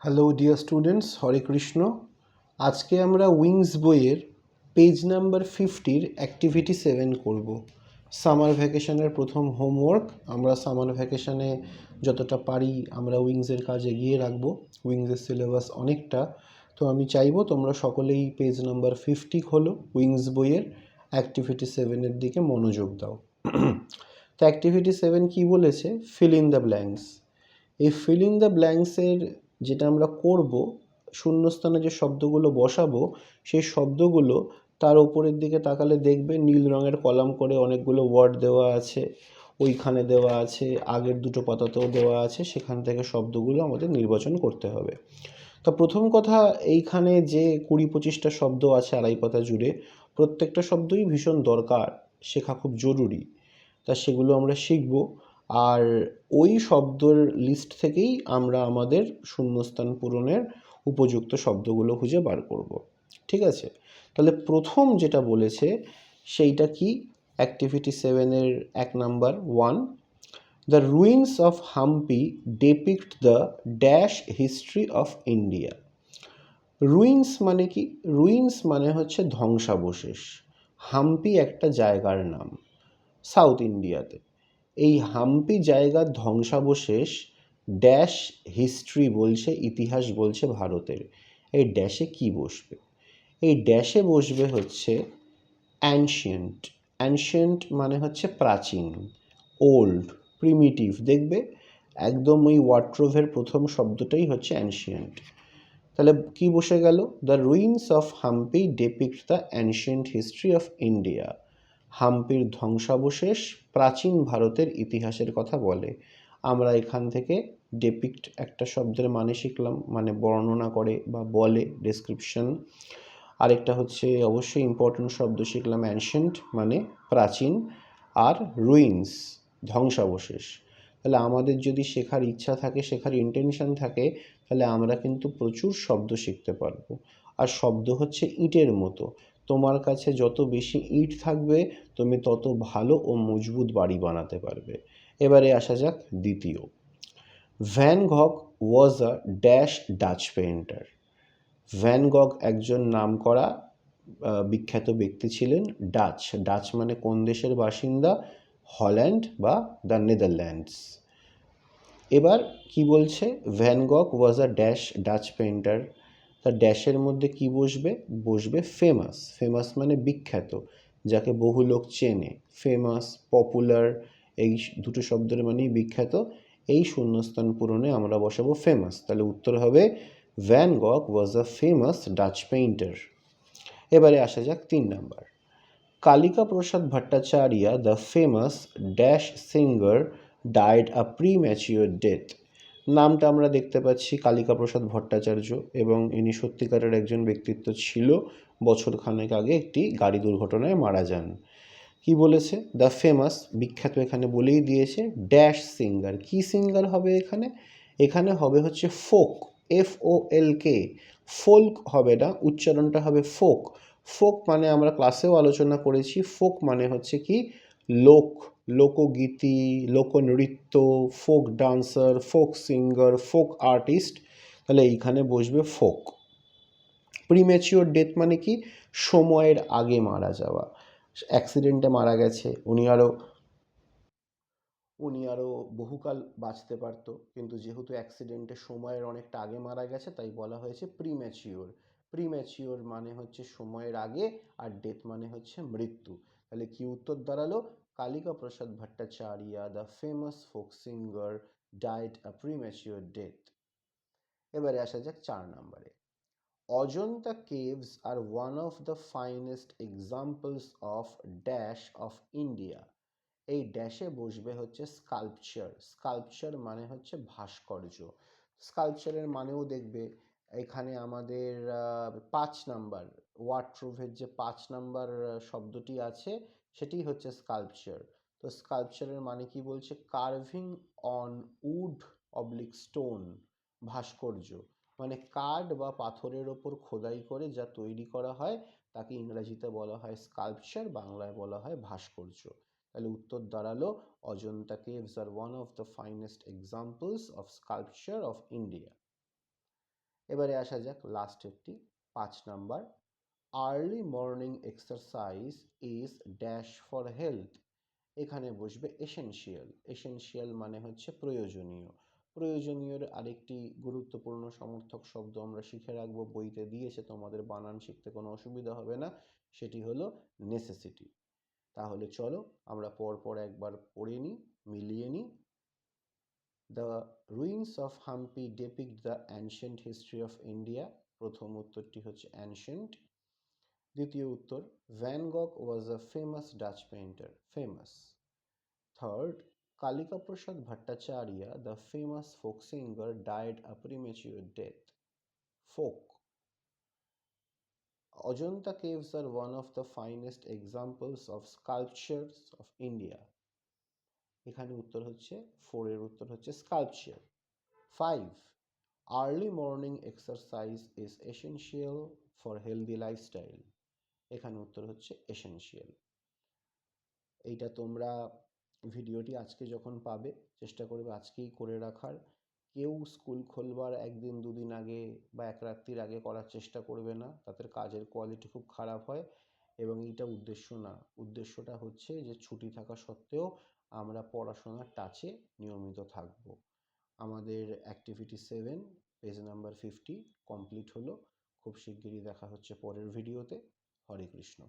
Hello dear students, হরে কৃষ্ণ। আজকে আমরা wings বইয়ের পেজ নাম্বার 50-র অ্যাক্টিভিটি 7 করব। সামার ভ্যাকেশনের প্রথম হোমওয়ার্ক। আমরা সামার ভ্যাকেশনে যতটা পারি আমরা উইংসের কাজ এগিয়ে রাখবো। উইংসের সিলেবাস অনেকটা, তো আমি চাইবো তোমরা সকলেই পেজ নাম্বার 50 খোলো, উইংস বইয়ের অ্যাক্টিভিটি 7-এর দিকে মনোযোগ দাও। তো অ্যাক্টিভিটি 7 কি বলেছে? Fill in the blanks. এই ফিল ইন দ্য ব্ল্যাঙ্কসের যেটা আমরা করব, শূন্যস্থানে যে শব্দগুলো বসাবো সেই শব্দগুলো তার ওপরের দিকে তাকালে দেখবে নীল রঙের কলাম করে অনেকগুলো ওয়ার্ড দেওয়া আছে, ওইখানে দেওয়া আছে, আগের দুটো পাতাতেও দেওয়া আছে, সেখান থেকে শব্দগুলো আমাদের নির্বাচন করতে হবে। তা প্রথম কথা, এইখানে যে 20-25টা শব্দ আছে আড়াই পাতা জুড়ে, প্রত্যেকটা শব্দই ভীষণ দরকার, শেখা খুব জরুরি। তা সেগুলো আমরা শিখব, আর ওই শব্দর লিস্ট থেকেই আমরা আমাদের শূন্যস্থান পূরণের উপযুক্ত শব্দগুলো খুঁজে বার করব। ঠিক আছে? তাহলে প্রথম যেটা বলেছে সেইটা কি? অ্যাক্টিভিটি 7-এর 1 number 1, the ruins of Hampi depict the dash history of India. Ruins মানে কি? রুইন্স মানে হচ্ছে ধ্বংসাবশেষ। হাম্পি একটা জায়গার নাম সাউথ ইন্ডিয়াতে। এই হাম্পি জায়গার ধ্বংসাবশেষ ড্যাশ হিস্ট্রি বলছে, ইতিহাস বলছে ভারতের। এই ড্যাশে কি বসবে? এই ড্যাশে বসবে হচ্ছে অ্যানশিয়েন্ট। অ্যানশিয়েন্ট মানে হচ্ছে প্রাচীন, ওল্ড, প্রিমিটিভ। দেখবে একদম ওই ওয়ার্ডট্রোভের প্রথম শব্দটাই হচ্ছে অ্যানশিয়েন্ট। তাহলে কি বসে গেল? The ruins of Hampi depict the ancient history of India. হাম্পির ধ্বংসাবশেষ প্রাচীন ভারতের ইতিহাসের কথা বলে। আমরা এখান থেকে ডেপিক্ট একটা শব্দের মানে শিখলাম, মানে বর্ণনা করে বা বলে, ডেসক্রিপশন। আরেকটা হচ্ছে অবশ্যই ইম্পর্টেন্ট শব্দ শিখলাম, অ্যানশিয়েন্ট মানে প্রাচীন, আর রুইন্স ধ্বংসাবশেষ। তাহলে আমাদের যদি শেখার ইচ্ছা থাকে, শেখার ইন্টেনশন থাকে, তাহলে আমরা কিন্তু প্রচুর শব্দ শিখতে পারবো। আর শব্দ হচ্ছে ইটের মতো, তোমার কাছে যত বেশি ইট থাকবে তুমি তত ভালো ও মজবুত বাড়ি বানাতে পারবে। এবারে আসা যাক দ্বিতীয়। Van Gogh was a dash Dutch painter. Van Gogh একজন নামকরা বিখ্যাত ব্যক্তি ছিলেন। ডাচ, ডাচ মানে কোন দেশের বাসিন্দা? হল্যান্ড বা দ্য নেদারল্যান্ডস। এবার কি বলছে? Van Gogh was a dash Dutch painter. তার ড্যাশের মধ্যে কি বসবে? বসবে ফেমাস। ফেমাস মানে বিখ্যাত, যাকে বহু লোক চেনে। ফেমাস, পপুলার, এই দুটো শব্দের মানেই বিখ্যাত। এই শূন্যস্থান পূরণে আমরা বসাবো ফেমাস। তাহলে উত্তর হবে van Gogh was a famous Dutch painter. এবারে আসা যাক 3 number. Kalika Prasad Bhattacharya, the famous dash singer, died a premature death. নামটা আমরা দেখতে পাচ্ছি কালিকা প্রসাদ ভট্টাচার্য, এবং ইনি সত্যিকারের একজন ব্যক্তিত্ব ছিল। বছরখানেক আগে একটি গাড়ি দুর্ঘটনায় মারা যান। কি বলেছে? দ্য ফেমাস, বিখ্যাত এখানে বলেই দিয়েছে। ড্যাশ সিঙ্গার, কি সিঙ্গার হবে এখানে? এখানে হবে হচ্ছে ফোক, FOLK। ফোল্ক হবে না, উচ্চারণটা হবে ফোক। ফোক মানে আমরা ক্লাসেও আলোচনা করেছি, ফোক মানে হচ্ছে কি? লোক, লোকগীতি, লোকনৃত্য, folk dancer, folk singer, folk artist. তাহলে এইখানে বসবে ফোক। প্রিম্যাচিওর ডেথ মানে কি? সময়ের আগে মারা যাওয়া। অ্যাক্সিডেন্টে মারা গেছে, উনি আরও বহুকাল বাঁচতে পারতো, কিন্তু যেহেতু অ্যাক্সিডেন্টে সময়ের অনেকটা আগে মারা গেছে, তাই বলা হয়েছে প্রিম্যাচিওর। প্রিম্যাচিওর মানে হচ্ছে সময়ের আগে, আর ডেথ মানে হচ্ছে মৃত্যু। তাহলে কি উত্তর দাঁড়ালো? Kalika Prasad Bhattacharya, the famous folk singer, died a premature death. এবারে আসা যাক 4 নম্বরে। Ajanta caves are one of the finest examples of dash of India. এই ড্যাশে বসবে হচ্ছে স্কাল্পচার। স্কাল্পচার মানে হচ্ছে ভাস্কর্য। স্কাল্পচারের মানেও দেখবে এখানে আমাদের 5 নাম্বার ওয়ার্ডট্রোভের যে 5 নাম্বার শব্দটি আছে সেটি হচ্ছে স্কাল্পচার। তো স্কাল্পচারের মানে কি বলছে? Carving on wood oblique stone. ভাস্কর্য মানে কাঠ বা পাথরের ওপর খোদাই করে যা তৈরি করা হয় তাকে ইংরেজিতে বলা হয় স্কাল্পচার, বাংলায় বলা হয় ভাস্কর্য। তাহলে উত্তর দাঁড়ালো Ajanta caves are one of the finest examples of sculpture of India. এবারে আসা যাক লাস্টেরটি 5 number, early morning exercise is dash for health. এখানে বসবে এসেনশিয়াল। এসেনশিয়াল মানে হচ্ছে প্রয়োজনীয়। প্রয়োজনীয়র আরেকটি গুরুত্বপূর্ণ সমর্থক শব্দ আমরা শিখে রাখবো, বইতে দিয়েছে, তোমাদের বানান শিখতে কোনো অসুবিধা হবে না, সেটি হলো নেসেসিটি। তাহলে চলো আমরা পরপর একবার পড়ে নিই, মিলিয়ে নিই। The ruins of Hampi depict the ancient history of India. প্রথম উত্তরটি হচ্ছে অ্যানশিয়েন্ট। দ্বিতীয় উত্তর, van Gogh was a famous Dutch painter. Famous. Third, Kalika Prasad Bhattacharya, the famous folk singer, died a premature death. Folk. Ajanta caves are one of the finest examples of sculptures of India. এখানে উত্তর হচ্ছে 4 এর উত্তর হচ্ছে sculpture. 5. Early morning exercise is essential for healthy lifestyle. এখানে উত্তর হচ্ছে essential. এইটা তোমরা ভিডিওটি আজকে যখন পাবে চেষ্টা করবে আজকেই করে রাখার। কেউ স্কুল খোলবার একদিন দুদিন আগে বা এক রাত্রির আগে করার চেষ্টা করবে না, তাদের কাজের কোয়ালিটি খুব খারাপ হয়। এবং এইটা উদ্দেশ্য না, উদ্দেশ্যটা হচ্ছে যে ছুটি থাকা সত্ত্বেও আমরা পড়াশোনার টাচে নিয়মিত থাকব। আমাদের অ্যাক্টিভিটি 7 পেজ নাম্বার 50 কমপ্লিট হলো। খুব শিগগিরই দেখা হচ্ছে পরের ভিডিওতে। হরে কৃষ্ণ।